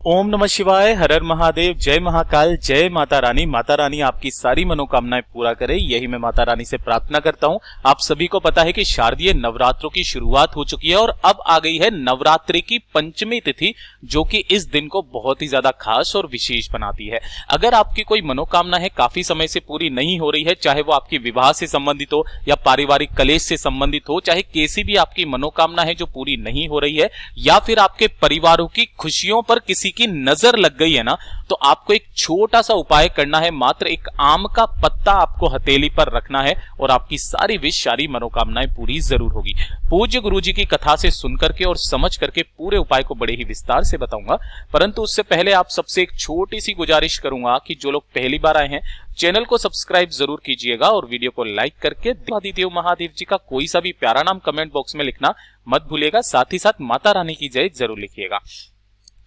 ओम नमः शिवाय, हर हर महादेव, जय महाकाल, जय माता रानी। माता रानी आपकी सारी मनोकामनाएं पूरा करे, यही मैं माता रानी से प्रार्थना करता हूं। आप सभी को पता है कि शारदीय नवरात्रों की शुरुआत हो चुकी है और अब आ गई है नवरात्रि की पंचमी तिथि, जो कि इस दिन को बहुत ही ज्यादा खास और विशेष बनाती है। अगर आपकी कोई मनोकामना है काफी समय से पूरी नहीं हो रही है, चाहे वो आपकी विवाह से संबंधित हो या पारिवारिक कलेश से संबंधित हो, चाहे कैसी भी आपकी मनोकामना है जो पूरी नहीं हो रही है, या फिर आपके परिवारों की खुशियों पर किसी की नजर लग गई है ना, तो आपको एक छोटा सा उपाय करना है। मात्र एक आम का पत्ता आपको हथेली पर रखना है और आपकी सारी विश, सारी मनोकामनाएं पूरी जरूर होगी। पूज्य गुरु जी की कथा से सुनकर के और समझ करके पूरे उपाय को बड़े ही विस्तार से बताऊंगा, परंतु उससे पहले आप सबसे एक छोटी सी गुजारिश करूंगा कि जो लोग पहली बार आए हैं चैनल को सब्सक्राइब जरूर कीजिएगा और वीडियो को लाइक करके देवादिदेव महादेव जी का कोई सा भी प्यारा नाम कमेंट बॉक्स में लिखना मत भूलिएगा। साथ ही साथ माता रानी की जय जरूर लिखिएगा।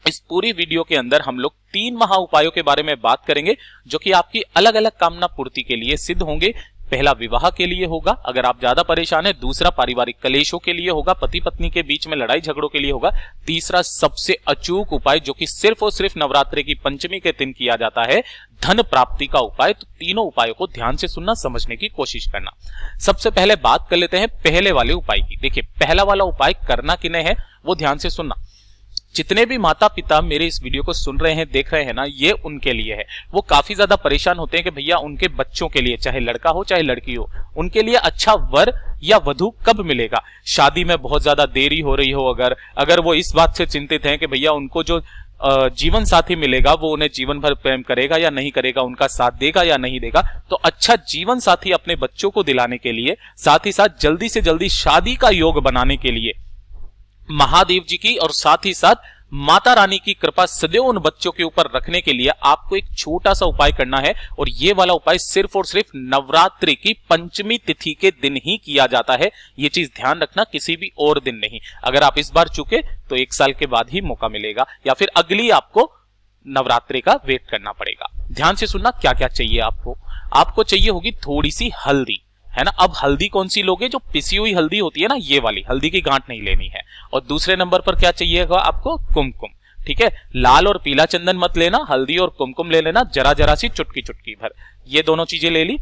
इस पूरी वीडियो के अंदर हम लोग 3 महा उपायों के बारे में बात करेंगे, जो कि आपकी अलग अलग कामना पूर्ति के लिए सिद्ध होंगे। पहला विवाह के लिए होगा, अगर आप ज्यादा परेशान हैं। दूसरा पारिवारिक कलेशों के लिए होगा, पति पत्नी के बीच में लड़ाई झगड़ों के लिए होगा। तीसरा सबसे अचूक उपाय, जो कि सिर्फ और सिर्फ नवरात्रि की पंचमी के दिन किया जाता है, धन प्राप्ति का उपाय। तो तीनों उपायों को ध्यान से सुनना, समझने की कोशिश करना। सबसे पहले बात कर लेते हैं पहले वाले उपाय की। देखिए, पहला वाला उपाय करना किन्हें है वो ध्यान से सुनना। जितने भी माता पिता मेरे इस वीडियो को सुन रहे हैं, देख रहे हैं ना, ये उनके लिए है। वो काफी ज्यादा परेशान होते हैं कि भैया उनके बच्चों के लिए, चाहे लड़का हो चाहे लड़की हो, उनके लिए अच्छा वर या वधू कब मिलेगा। शादी में बहुत ज्यादा देरी हो रही हो, अगर वो इस बात से चिंतित हैं कि भैया उनको जो जीवन साथी मिलेगा वो उन्हें जीवन भर प्रेम करेगा या नहीं करेगा, उनका साथ देगा या नहीं देगा, तो अच्छा जीवन साथी अपने बच्चों को दिलाने के लिए, साथ ही साथ जल्दी से जल्दी शादी का योग बनाने के लिए महादेव जी की और साथ ही साथ माता रानी की कृपा सदैव उन बच्चों के ऊपर रखने के लिए आपको एक छोटा सा उपाय करना है। और ये वाला उपाय सिर्फ और सिर्फ नवरात्रि की पंचमी तिथि के दिन ही किया जाता है। ये चीज ध्यान रखना, किसी भी और दिन नहीं। अगर आप इस बार चुके तो 1 साल के बाद ही मौका मिलेगा, या फिर अगली आपको नवरात्रि का वेट करना पड़ेगा। ध्यान से सुनना, क्या क्या चाहिए आपको चाहिए होगी थोड़ी सी हल्दी, है ना। अब हल्दी कौन सी लोगे? जो पिसी हुई हल्दी होती है ना, ये वाली हल्दी की गांठ नहीं लेनी है। और दूसरे नंबर पर क्या चाहिएगा आपको? कुमकुम। ठीक है, लाल और पीला चंदन मत लेना, हल्दी और कुमकुम ले लेना, जरा जरा सी चुटकी चुटकी भर। ये दोनों चीजें ले ली।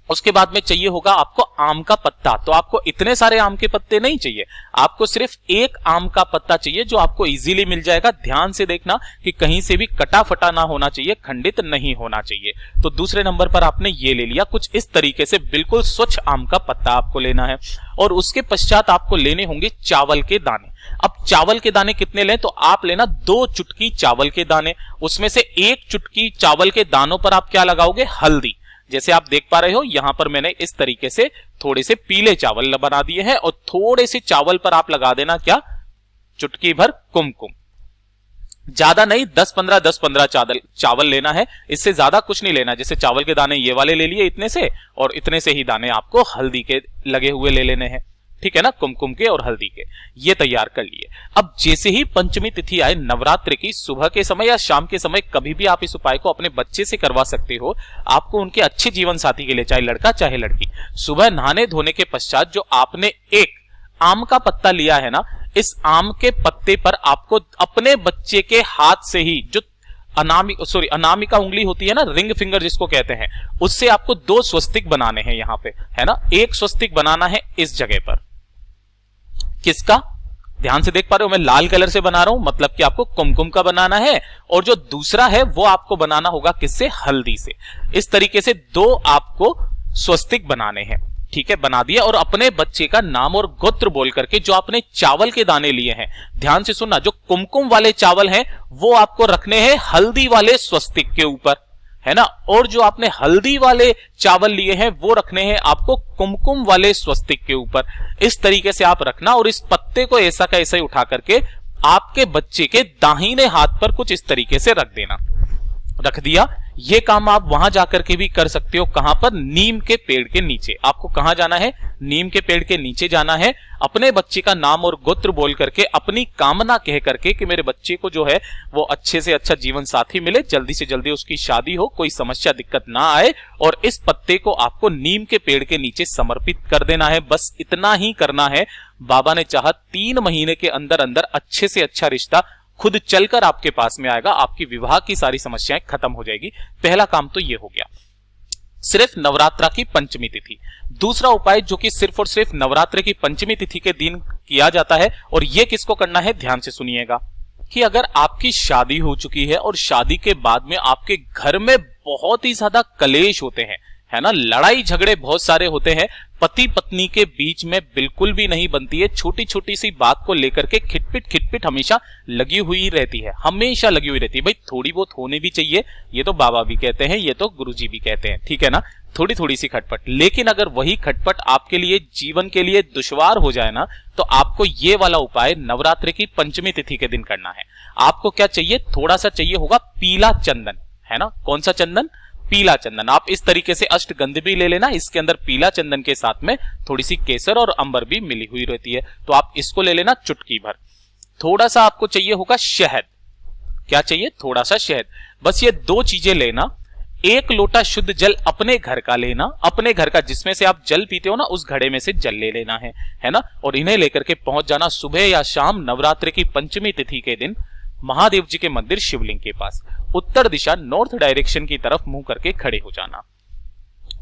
उसके बाद में चाहिए होगा आपको आम का पत्ता। तो आपको इतने सारे आम के पत्ते नहीं चाहिए, आपको सिर्फ एक आम का पत्ता चाहिए, जो आपको इजीली मिल जाएगा। ध्यान से देखना कि कहीं से भी कटा फटा ना होना चाहिए, खंडित नहीं होना चाहिए। तो दूसरे नंबर पर आपने ये ले लिया। कुछ इस तरीके से बिल्कुल स्वच्छ आम का पत्ता आपको लेना है। और उसके पश्चात आपको लेने होंगे चावल के दाने। अब चावल के दाने कितने लें? तो आप लेना 2 चुटकी चावल के दाने। उसमें से 1 चुटकी चावल के दानों पर आप क्या लगाओगे? हल्दी। जैसे आप देख पा रहे हो, यहां पर मैंने इस तरीके से थोड़े से पीले चावल बना दिए हैं, और थोड़े से चावल पर आप लगा देना क्या? चुटकी भर कुमकुम। ज्यादा नहीं, 10-15 चावल लेना है, इससे ज्यादा कुछ नहीं लेना। जैसे चावल के दाने ये वाले ले लिए इतने से, और इतने से ही दाने आपको हल्दी के लगे हुए ले लेने हैं। ठीक है ना, कुमकुम के और हल्दी के, ये तैयार कर लिए। अब जैसे ही पंचमी तिथि आए नवरात्रि की, सुबह के समय या शाम के समय, कभी भी आप इस उपाय को अपने बच्चे से करवा सकते हो। आपको उनके अच्छे जीवन साथी के लिए, चाहे लड़का चाहे लड़की, सुबह नहाने धोने के पश्चात जो आपने एक आम का पत्ता लिया है ना, इस आम के पत्ते पर आपको अपने बच्चे के हाथ से ही, जो अनामिका उंगली होती है ना, रिंग फिंगर जिसको कहते हैं, उससे आपको 2 स्वस्तिक बनाने हैं यहां पे, है ना। एक स्वस्तिक बनाना है इस जगह पर। किसका? ध्यान से देख पा रहे हो, मैं लाल कलर से बना रहा हूं, मतलब कि आपको कुमकुम का बनाना है। और जो दूसरा है वो आपको बनाना होगा किससे? हल्दी से। इस तरीके से 2 आपको स्वस्तिक बनाने हैं। ठीक है, बना दिया। और अपने बच्चे का नाम और गोत्र बोल करके जो आपने चावल के दाने लिए हैं, ध्यान से सुनना, जो कुमकुम वाले चावल हैं वो आपको रखने हैं हल्दी वाले स्वस्तिक के ऊपर, है ना। और जो आपने हल्दी वाले चावल लिए हैं वो रखने हैं आपको कुमकुम वाले स्वस्तिक के ऊपर। इस तरीके से आप रखना, और इस पत्ते को ऐसा का ऐसा ही उठा करके आपके बच्चे के दाहिने हाथ पर कुछ इस तरीके से रख देना। रख दिया। ये काम आप वहां जाकर के भी कर सकते हो। कहां पर? नीम के पेड़ के नीचे। आपको कहां जाना है? नीम के पेड़ के नीचे जाना है। अपने बच्चे का नाम और गोत्र बोल करके, अपनी कामना कह करके कि मेरे बच्चे को जो है वो अच्छे से अच्छा जीवन साथी मिले, जल्दी से जल्दी उसकी शादी हो, कोई समस्या दिक्कत ना आए। और इस पत्ते को आपको नीम के पेड़ के नीचे समर्पित कर देना है। बस इतना ही करना है। बाबा ने चाहा 3 महीने के अंदर अंदर अच्छे से अच्छा रिश्ता खुद चलकर आपके पास में आएगा, आपकी विवाह की सारी समस्याएं खत्म हो जाएगी। पहला काम तो ये हो गया, सिर्फ नवरात्रा की पंचमी तिथि। दूसरा उपाय जो कि सिर्फ और सिर्फ नवरात्रि की पंचमी तिथि के दिन किया जाता है, और ये किसको करना है, ध्यान से सुनिएगा, कि अगर आपकी शादी हो चुकी है और शादी के बाद में आपके घर में बहुत ही ज्यादा कलेश होते हैं, है ना, लड़ाई झगड़े बहुत सारे होते हैं, पति पत्नी के बीच में बिल्कुल भी नहीं बनती है, छोटी छोटी सी बात को लेकर के खिटपिट हमेशा लगी हुई रहती है, हमेशा लगी हुई रहती है। भाई थोड़ी बहुत होने भी चाहिए, ये तो बाबा भी कहते हैं, ये तो गुरुजी भी कहते हैं, ठीक है ना, थोड़ी थोड़ी सी खटपट। लेकिन अगर वही खटपट आपके लिए जीवन के लिए दुश्वार हो जाए ना, तो आपको ये वाला उपाय नवरात्रि की पंचमी तिथि के दिन करना है। आपको क्या चाहिए, थोड़ा सा चाहिए होगा पीला चंदन, है ना, कौन सा चंदन, पीला चंदन। आप इस तरीके से अष्टगंध भी ले लेना, इसके अंदर पीला चंदन के साथ में थोड़ी सी केसर और अंबर भी मिली हुई रहती है, तो आप इसको ले लेना चुटकी भर। थोड़ा सा आपको चाहिए होगा शहद, क्या चाहिए, थोड़ा सा शहद, बस ये दो चीजें लेना। एक लोटा शुद्ध जल अपने घर का लेना, अपने घर का जिसमें से आप जल पीते हो ना, उस घड़े में से जल ले लेना है ना, और इन्हें लेकर के पहुंच जाना सुबह या शाम नवरात्रि की पंचमी तिथि के दिन महादेव जी के मंदिर शिवलिंग के पास, उत्तर दिशा नॉर्थ डायरेक्शन की तरफ मुंह करके खड़े हो जाना,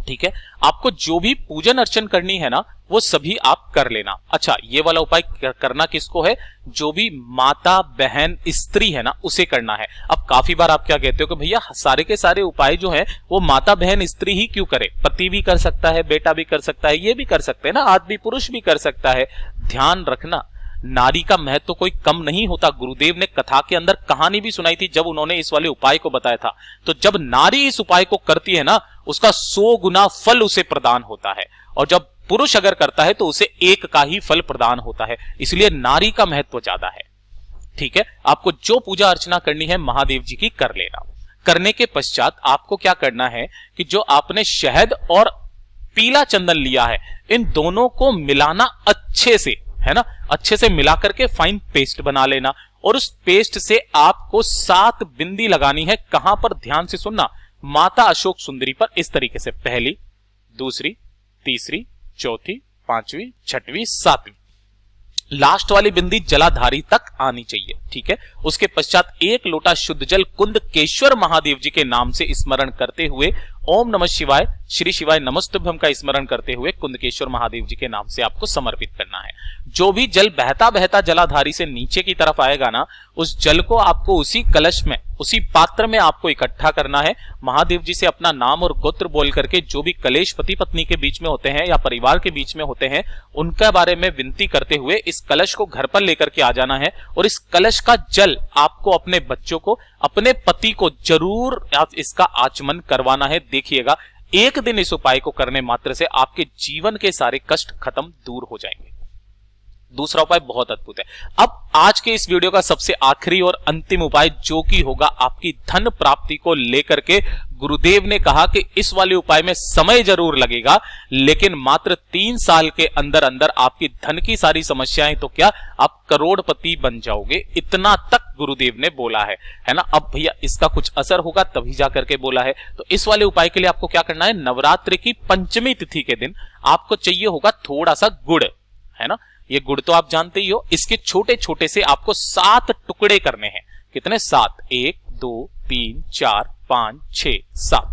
ठीक है। आपको जो भी पूजन अर्चन करनी है ना, वो सभी आप कर लेना। अच्छा, ये वाला उपाय करना किसको है, जो भी माता बहन स्त्री है ना, उसे करना है। अब काफी बार आप क्या कहते हो कि भैया सारे के सारे उपाय जो है वो माता बहन स्त्री ही क्यों करे, पति भी कर सकता है, बेटा भी कर सकता है, ये भी कर सकते हैं ना, आदमी पुरुष भी कर सकता है। ध्यान रखना, नारी का महत्व तो कोई कम नहीं होता। गुरुदेव ने कथा के अंदर कहानी भी सुनाई थी जब उन्होंने इस वाले उपाय को बताया था, तो जब नारी इस उपाय को करती है ना, उसका 100 गुना फल उसे प्रदान होता है, और जब पुरुष अगर करता है तो उसे 1 का ही फल प्रदान होता है, इसलिए नारी का महत्व ज्यादा है, ठीक है। आपको जो पूजा अर्चना करनी है महादेव जी की कर लेना। करने के पश्चात आपको क्या करना है कि जो आपने शहद और पीला चंदन लिया है, इन दोनों को मिलाना अच्छे से, है ना, अच्छे से मिला करके फाइन पेस्ट बना लेना, और उस पेस्ट से आपको 7 बिंदी लगानी है। कहां पर, ध्यान से सुनना, माता अशोक सुंदरी पर, इस तरीके से, पहली, दूसरी, तीसरी, चौथी, पांचवी, छठवीं, सातवीं, लास्ट वाली बिंदी जलाधारी तक आनी चाहिए, ठीक है। उसके पश्चात 1 लोटा शुद्ध जल कुंदकेश्वर महादेव जी के नाम से स्मरण करते हुए, ओम नमः शिवाय, श्री शिवाय नमस्तुभ्यम का स्मरण करते हुए कुंदकेश्वर महादेव जी के नाम से आपको समर्पित करना है। जो भी जल बहता बहता जलाधारी से नीचे की तरफ आएगा ना, उस जल को आपको उसी कलश में, उसी पात्र में आपको इकट्ठा करना है। महादेव जी से अपना नाम और गोत्र बोल करके जो भी कलेश पति पत्नी के बीच में होते हैं या परिवार के बीच में होते हैं, उनके बारे में विनती करते हुए इस कलश को घर पर लेकर के आ जाना है, और इस कलश का जल आपको अपने बच्चों को, अपने पति को जरूर इसका आचमन करवाना है। देखिएगा, एक दिन इस उपाय को करने मात्र से आपके जीवन के सारे कष्ट खत्म, दूर हो जाएंगे। दूसरा उपाय बहुत अद्भुत है। अब आज के इस वीडियो का सबसे आखिरी और अंतिम उपाय जो कि होगा आपकी धन प्राप्ति को लेकर के, गुरुदेव ने कहा कि इस वाले उपाय में समय जरूर लगेगा, लेकिन मात्र 3 साल के अंदर अंदर आपकी धन की सारी समस्याएं तो क्या, आप करोड़पति बन जाओगे, इतना तक गुरुदेव ने बोला है ना। अब भैया इसका कुछ असर होगा तभी जाकर के बोला है। तो इस वाले उपाय के लिए आपको क्या करना है, नवरात्रि की पंचमी तिथि के दिन आपको चाहिए होगा थोड़ा सा गुड़, है ना। ये गुड़ तो आप जानते ही हो, इसके छोटे छोटे से आपको 7 टुकड़े करने हैं। कितने, 7, 1, 2, 3, 4, 5, 6,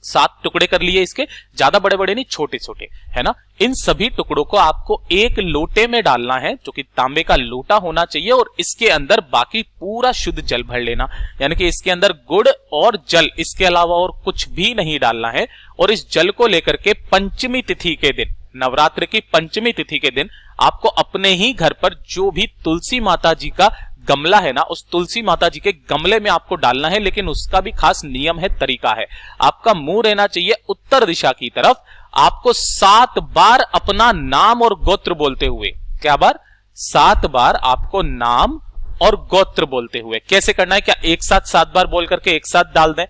7 टुकड़े कर लिए इसके, ज्यादा बड़े बड़े नहीं, छोटे छोटे, है ना। इन सभी टुकड़ों को आपको एक लोटे में डालना है, जो कि तांबे का लोटा होना चाहिए, और इसके अंदर बाकी पूरा शुद्ध जल भर लेना, यानी कि इसके अंदर गुड़ और जल, इसके अलावा और कुछ भी नहीं डालना है। और इस जल को लेकर के पंचमी तिथि के दिन, नवरात्रि की पंचमी तिथि के दिन, आपको अपने ही घर पर जो भी तुलसी माता जी का गमला है ना, उस तुलसी माता जी के गमले में आपको डालना है। लेकिन उसका भी खास नियम है, तरीका है। आपका मुंह रहना चाहिए उत्तर दिशा की तरफ। आपको 7 बार अपना नाम और गोत्र बोलते हुए, क्या बार, 7 बार आपको नाम और गोत्र बोलते हुए। कैसे करना है, क्या एक साथ 7 बार बोल करके एक साथ डाल दें?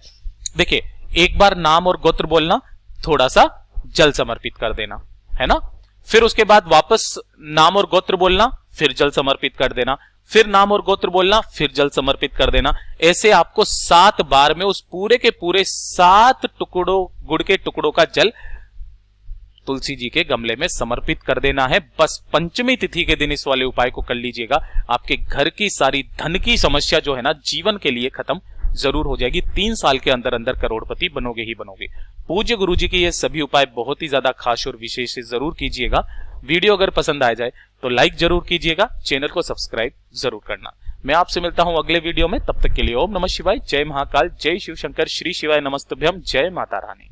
देखिए, एक बार नाम और गोत्र बोलना, थोड़ा सा जल समर्पित कर देना, है ना। फिर उसके बाद वापस नाम और गोत्र बोलना, फिर जल समर्पित कर देना, फिर नाम और गोत्र बोलना, फिर जल समर्पित कर देना। ऐसे आपको 7 बार में उस पूरे के पूरे 7 टुकड़ों, गुड़ के टुकड़ों का जल तुलसी जी के गमले में समर्पित कर देना है। बस पंचमी तिथि के दिन इस वाले उपाय को कर लीजिएगा, आपके घर की सारी धन की समस्या जो है ना जीवन के लिए खत्म जरूर हो जाएगी। 3 साल के अंदर अंदर करोड़पति बनोगे ही बनोगे। पूज्य गुरु जी के ये सभी उपाय बहुत ही ज्यादा खास और विशेष जरूर कीजिएगा। वीडियो अगर पसंद आ जाए तो लाइक जरूर कीजिएगा, चैनल को सब्सक्राइब जरूर करना। मैं आपसे मिलता हूं अगले वीडियो में, तब तक के लिए ओम नमः शिवाय, जय महाकाल, जय शिव शंकर, श्री शिवाय नमस्तुभ्यम, जय माता रानी।